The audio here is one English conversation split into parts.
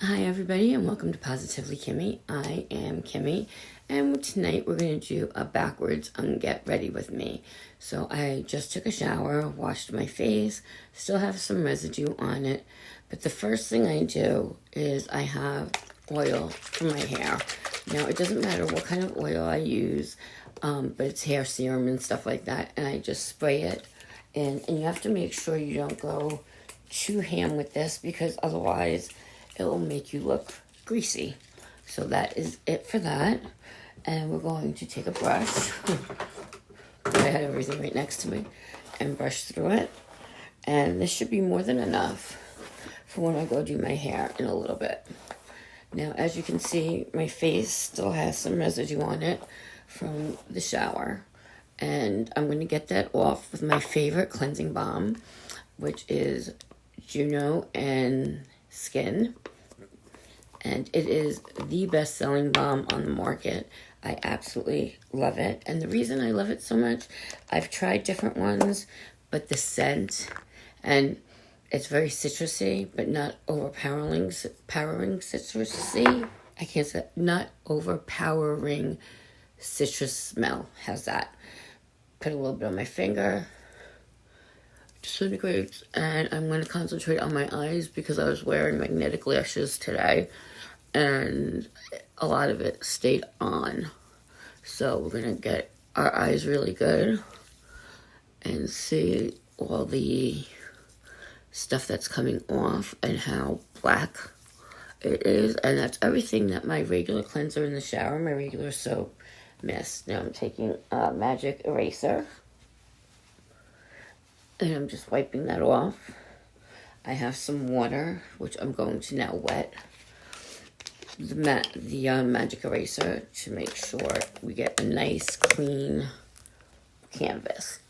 Hi everybody and welcome to Positively Kimmie. I am Kimmie and tonight we're going to do a backwards get ready with me. So I just took a shower, washed my face, still have some residue on it, but the first thing I do is I have oil for my hair. Now it doesn't matter what kind of oil I use, but it's hair serum and stuff like that, and I just spray it in, and you have to make sure you don't go too ham with this because otherwise it will make you look greasy. So that is it for that. And we're going to take a brush. I had everything right next to me. And brush through it. And this should be more than enough for when I go do my hair in a little bit. Now, as you can see, my face still has some residue on it from the shower. And I'm going to get that off with my favorite cleansing balm, which is GURWM Skin, and it is the best-selling balm on the market. I absolutely love it, and the reason I love it so much, I've tried different ones, but the scent, and it's very citrusy, but not overpowering citrusy. I can't say not overpowering citrus smell. How's that? Put a little bit on my finger. Disintegrates, and I'm going to concentrate on my eyes because I was wearing magnetic lashes today and a lot of it stayed on. So we're going to get our eyes really good and see all the stuff that's coming off and how black it is. And that's everything that my regular cleanser in the shower, my regular soap, missed. Now I'm taking a magic eraser. And I'm just wiping that off. I have some water, which I'm going to now wet the magic eraser to make sure we get a nice, clean canvas.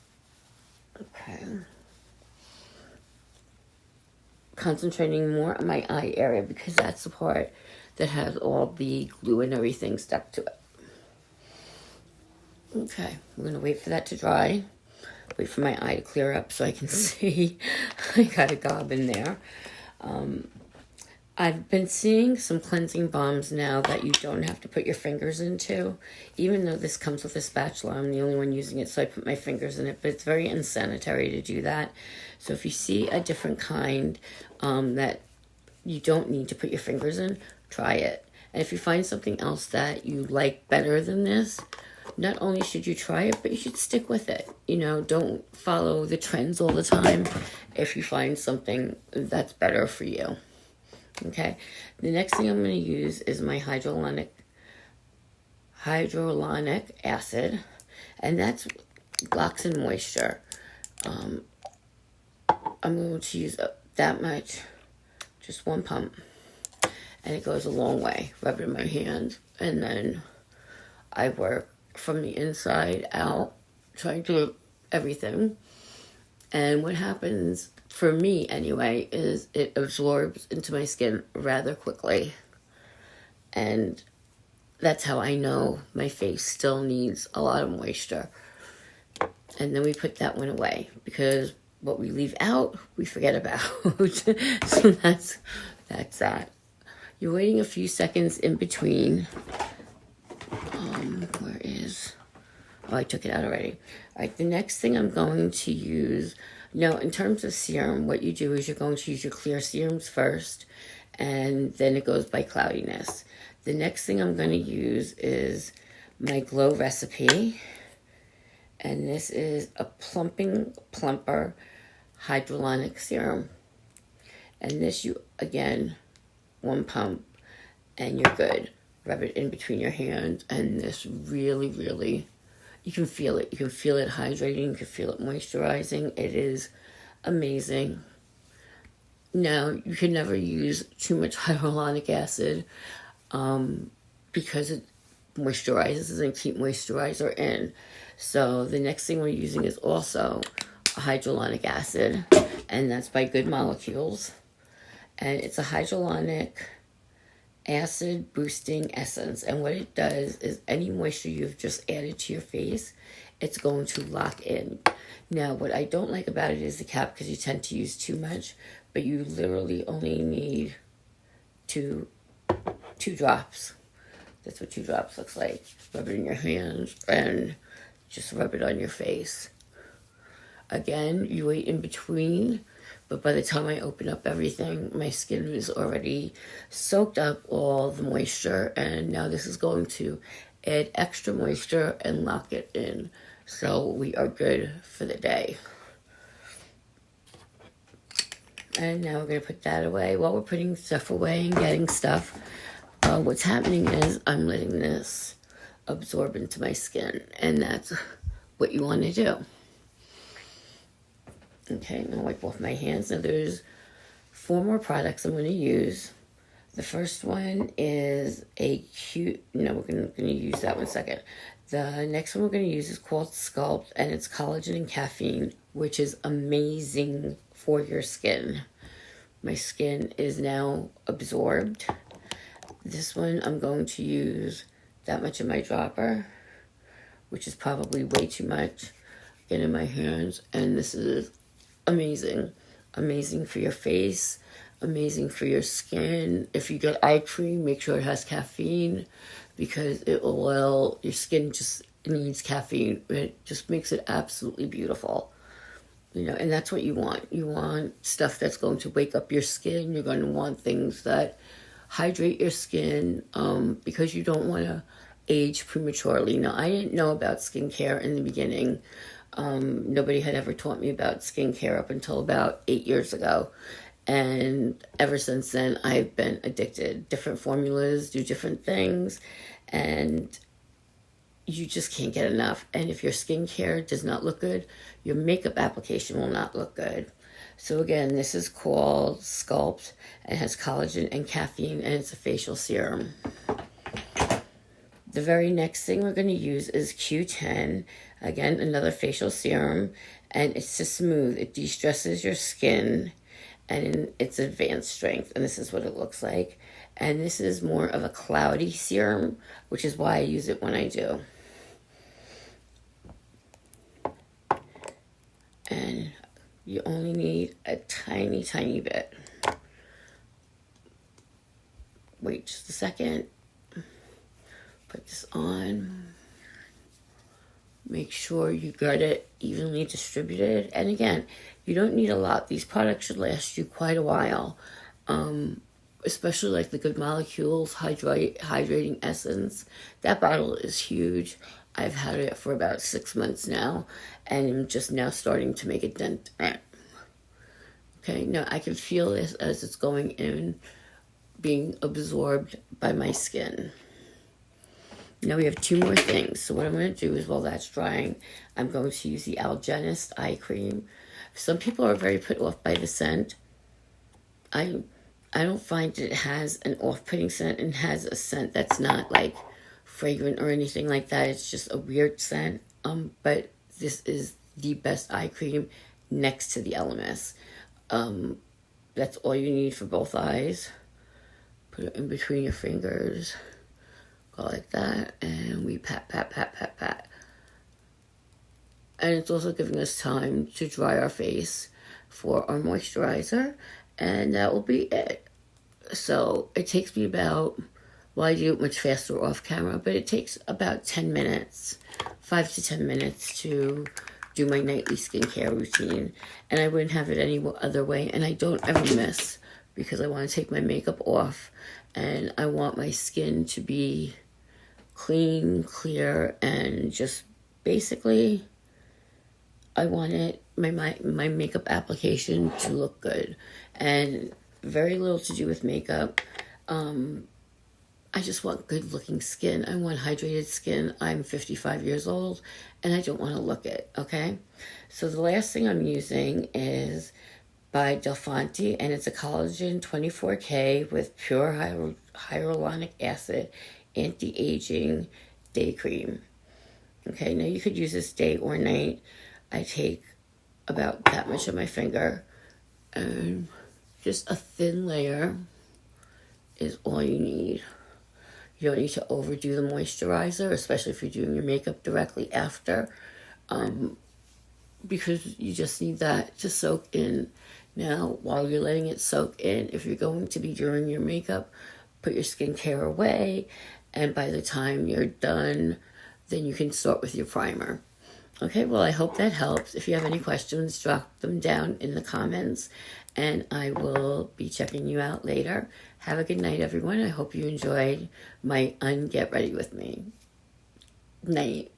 Okay. Concentrating more on my eye area because that's the part that has all the glue and everything stuck to it. Okay, we're going to wait for that to dry. Wait for my eye to clear up so I can see. I got a gob in there. I've been seeing some cleansing balms now that you don't have to put your fingers into. Even though this comes with a spatula, I'm the only one using it, so I put my fingers in it. But it's very unsanitary to do that. So if you see a different kind that you don't need to put your fingers in, try it. And if you find something else that you like better than this, not only should you try it, but you should stick with it. You know, don't follow the trends all the time if you find something that's better for you. Okay, the next thing I'm going to use is my hyaluronic acid, and that's locks in moisture. I'm going to use that much, just one pump, and it goes a long way. Rub it in my hand, and then I work from the inside out, trying to do everything. And what happens, for me anyway, is it absorbs into my skin rather quickly. And that's how I know my face still needs a lot of moisture. And then we put that one away because what we leave out, we forget about. So that's that. You're waiting a few seconds in between. Where is... Oh, I took it out already. All right, the next thing I'm going to use... Now, in terms of serum, what you do is you're going to use your clear serums first, and then it goes by cloudiness. The next thing I'm going to use is my Glow Recipe, and this is a plumper hyaluronic serum. And this, you again, one pump, and you're good. Rub it in between your hands, and this really, really, you can feel it. You can feel it hydrating. You can feel it moisturizing. It is amazing. Now, you can never use too much hyaluronic acid because it moisturizes and keep moisturizer in. So the next thing we're using is also a hyaluronic acid, and that's by Good Molecules. And it's a hyaluronic acid boosting essence, and what it does is any moisture you've just added to your face, it's going to lock in. Now, what I don't like about it is the cap, because you tend to use too much, but you literally only need two drops. That's what 2 drops looks like. Rub it in your hands and just rub it on your face. Again, you wait in between, but by the time I open up everything, my skin is already soaked up all the moisture, and now this is going to add extra moisture and lock it in. So we are good for the day. And now we're going to put that away. While we're putting stuff away and getting stuff, what's happening is I'm letting this absorb into my skin, and that's what you want to do. Okay, I'm going to wipe off my hands. Now there's 4 more products I'm going to use. The first one is we're going to use that one second. The next one we're going to use is called Sculpt, and it's collagen and caffeine, which is amazing for your skin. My skin is now absorbed. This one I'm going to use that much in my dropper, which is probably way too much. Get in my hands, and this is amazing. Amazing for your face, amazing for your skin. If you get eye cream, make sure it has caffeine, because your skin just needs caffeine. It just makes it absolutely beautiful. And that's what you want. You want stuff that's going to wake up your skin. You're going to want things that hydrate your skin, because you don't want to age prematurely. Now, I didn't know about skincare in the beginning. Nobody had ever taught me about skincare up until about 8 years ago. And ever since then, I've been addicted. Different formulas do different things, and you just can't get enough. And if your skincare does not look good, your makeup application will not look good. So again, this is called Sculpt. It has collagen and caffeine, and it's a facial serum. The very next thing we're going to use is Q10. Again, another facial serum, and it's to smooth. It de-stresses your skin, and it's advanced strength, and this is what it looks like. And this is more of a cloudy serum, which is why I use it when I do. And you only need a tiny, tiny bit. Wait just a second. Put this on. Make sure you got it evenly distributed. And again, you don't need a lot. These products should last you quite a while. Especially like the Good Molecules Hydrating Essence. That bottle is huge. I've had it for about 6 months now, and I'm just now starting to make a dent in it. Okay, now I can feel this as it's going in, being absorbed by my skin. Now we have 2 more things. So what I'm going to do is, while that's drying, I'm going to use the Algenist eye cream. Some people are very put off by the scent. I don't find it has an off-putting scent, and has a scent that's not like fragrant or anything like that. It's just a weird scent. But this is the best eye cream next to the LMS. That's all you need for both eyes. Put it in between your fingers. Go like that, and we pat, pat, pat, pat, pat. And it's also giving us time to dry our face for our moisturizer, and that will be it. So it takes me about, well, I do it much faster off camera, but it takes about 10 minutes, 5 to 10 minutes to do my nightly skincare routine. And I wouldn't have it any other way, and I don't ever miss, because I want to take my makeup off, and I want my skin to be clean, clear, and just basically, I want my makeup application to look good. And very little to do with makeup. I just want good looking skin. I want hydrated skin. I'm 55 years old, and I don't want to look it, okay? So the last thing I'm using is by Delfonte, and it's a collagen 24K with pure hyaluronic acid anti-aging day cream. Okay, now you could use this day or night. I take about that much on my finger, and just a thin layer is all you need. You don't need to overdo the moisturizer, especially if you're doing your makeup directly after, because you just need that to soak in. Now, while you're letting it soak in, if you're going to be doing your makeup, put your skincare away, and by the time you're done, then you can start with your primer. Okay, well, I hope that helps. If you have any questions, drop them down in the comments, and I will be checking you out later. Have a good night, everyone. I hope you enjoyed my Get Ready With Me. Night.